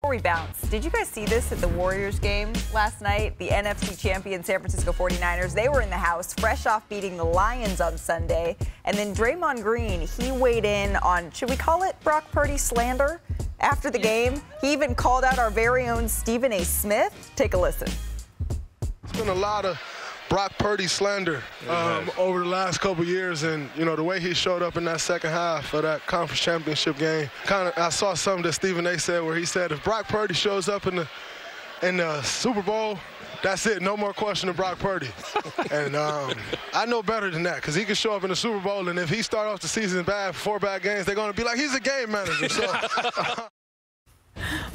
Before we bounce, did you guys see this at the Warriors game last night? The NFC champion San Francisco 49ers, they were in the house, fresh off beating the Lions on Sunday. And then Draymond Green, he weighed in on, should we call it Brock Purdy slander? After the game, he even called out our very own Stephen A. Smith. Take a listen. It's been a lot of Brock Purdy slander over the last couple years, and the way he showed up in that second half of that conference championship game. I saw something that Stephen A. said where he said if Brock Purdy shows up in the Super Bowl, that's it, no more question of Brock Purdy. And I know better than that, because he can show up in the Super Bowl, and if he start off the season bad, 4 bad games, they're going to be like, he's a game manager. So.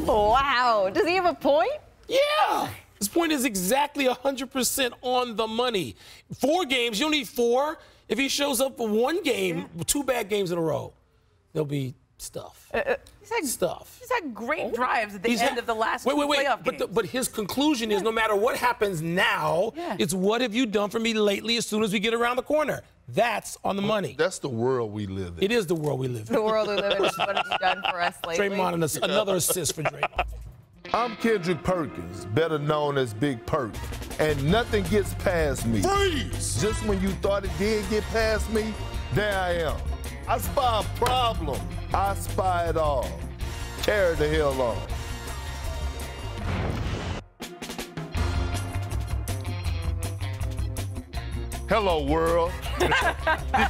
Wow, does he have a point? Yeah. His point is exactly 100% on the money. 4 games, you don't need 4. If he shows up for 1 game, 2 bad games in a row, there'll be stuff. He's had great drives at the end of the last 2 playoff games. But his conclusion is no matter what happens now, it's what have you done for me lately as soon as we get around the corner. That's on the money. That's the world we live in. It is the world we live in. The world we live in. What have you done for us lately? Draymond, another assist for Draymond. I'm Kendrick Perkins, better known as Big Perk, and nothing gets past me. Freeze! Just when you thought it did get past me, there I am. I spy a problem. I spy it all. Carry the hell on. Hello, world. Did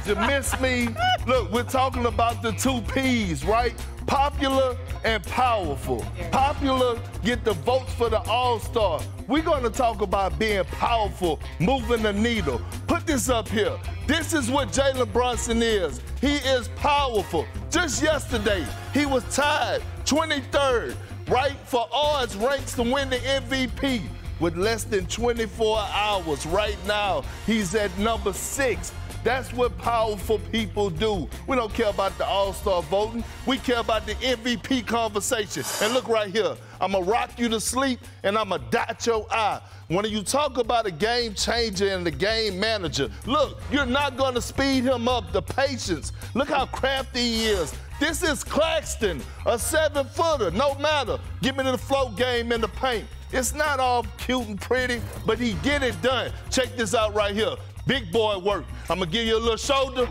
you miss me? Look, we're talking about the 2 P's, right? Popular and powerful. Popular, get the votes for the All-Star. We're going to talk about being powerful, moving the needle. Put this up here. This is what Jalen Brunson is. He is powerful. Just yesterday, he was tied 23rd, right, for odds ranks to win the MVP. With less than 24 hours right now, he's at number 6. That's what powerful people do. We don't care about the All-Star voting. We care about the MVP conversation. And look right here. I'm going to rock you to sleep, and I'm going to dot your eye. When you talk about a game changer and the game manager, look, you're not going to speed him up. The patience. Look how crafty he is. This is Claxton, a 7-footer, no matter. Give me the float game in the paint. It's not all cute and pretty, but he get it done. Check this out right here. Big boy work. I'm going to give you a little shoulder.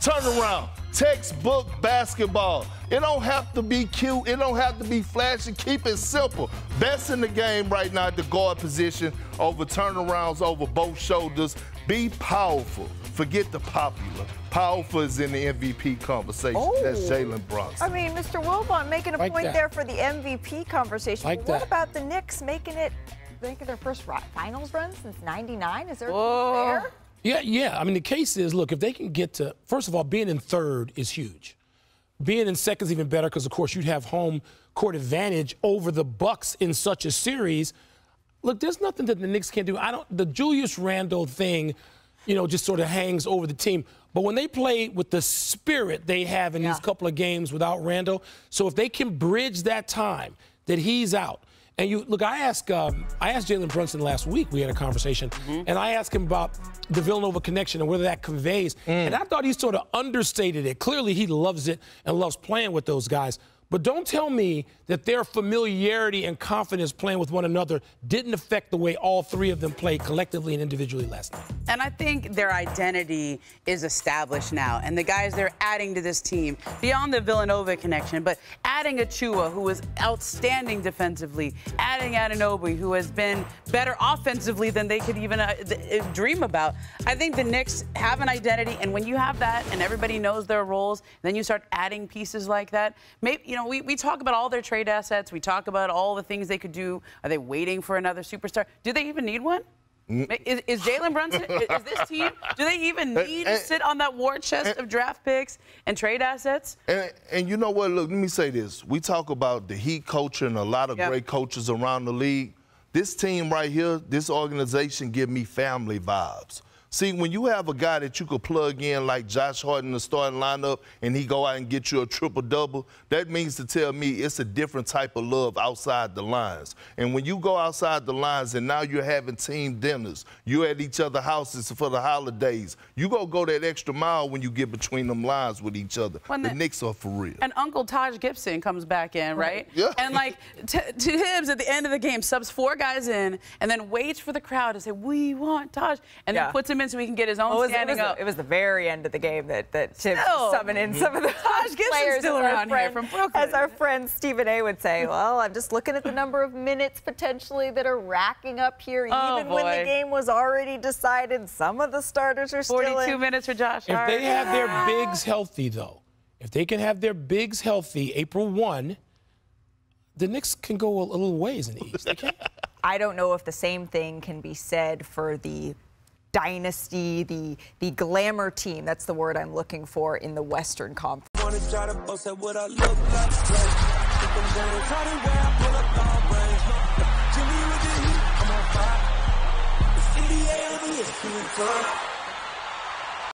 Turn around. Textbook basketball. It don't have to be cute. It don't have to be flashy. Keep it simple. Best in the game right now at the guard position, over turnarounds, over both shoulders. Be powerful. Forget the popular. Powerful is in the MVP conversation. That's Jalen Brunson. I mean, Mr. Wilbon making a point there for the MVP conversation. What about the Knicks making their first finals run since '99? Is there there? Yeah. I mean, the case is, look, if they can get to, first of all, being in third is huge. Being in second is even better because, of course, you'd have home court advantage over the Bucks in such a series. Look, there's nothing that the Knicks can't do. The Julius Randle thing, just sort of hangs over the team. But when they play with the spirit they have in these couple of games without Randle, so if they can bridge that time that he's out, and I asked Jalen Brunson last week. We had a conversation, and I asked him about the Villanova connection and whether that conveys. And I thought he sort of understated it. Clearly, he loves it and loves playing with those guys. But don't tell me that their familiarity and confidence playing with one another didn't affect the way all 3 of them played collectively and individually last night. And I think their identity is established now. And the guys they're adding to this team, beyond the Villanova connection, but adding Achua, who was outstanding defensively, adding Anunoby, who has been better offensively than they could even dream about. I think the Knicks have an identity, and when you have that and everybody knows their roles, then you start adding pieces like that. Maybe, we talk about all their trade assets. We talk about all the things they could do. Are they waiting for another superstar? Do they even need one? Is Jalen Brunson, is this team, do they even need to sit on that war chest of draft picks and trade assets? And you know what? Look, let me say this. We talk about the Heat culture and a lot of great coaches around the league. This team right here, this organization give me family vibes. See, when you have a guy that you could plug in like Josh Hart in the starting lineup and he go out and get you a triple-double, that means to tell me it's a different type of love outside the lines. And when you go outside the lines and now you're having team dinners, you're at each other's houses for the holidays, you go that extra mile when you get between them lines with each other. The Knicks are for real. And Uncle Taj Gibson comes back in, right? Yeah. And like to Hibbs at the end of the game, subs 4 guys in and then waits for the crowd to say, "We want Taj," and then puts him in so he can get his own standing up. It was the very end of the game that Tibbs summoned in some of the Taj players still around here from Brooklyn. As our friend Stephen A. would say, well, I'm just looking at the number of minutes potentially that are racking up here. Even when the game was already decided, some of the starters are still in. 42 minutes for Josh Hart. If they have their bigs healthy, though, if they can have their bigs healthy April 1, the Knicks can go a little ways in the East. They can. I don't know if the same thing can be said for the dynasty, the glamour team. That's the word I'm looking for in the Western Conference. NBA on ESPN.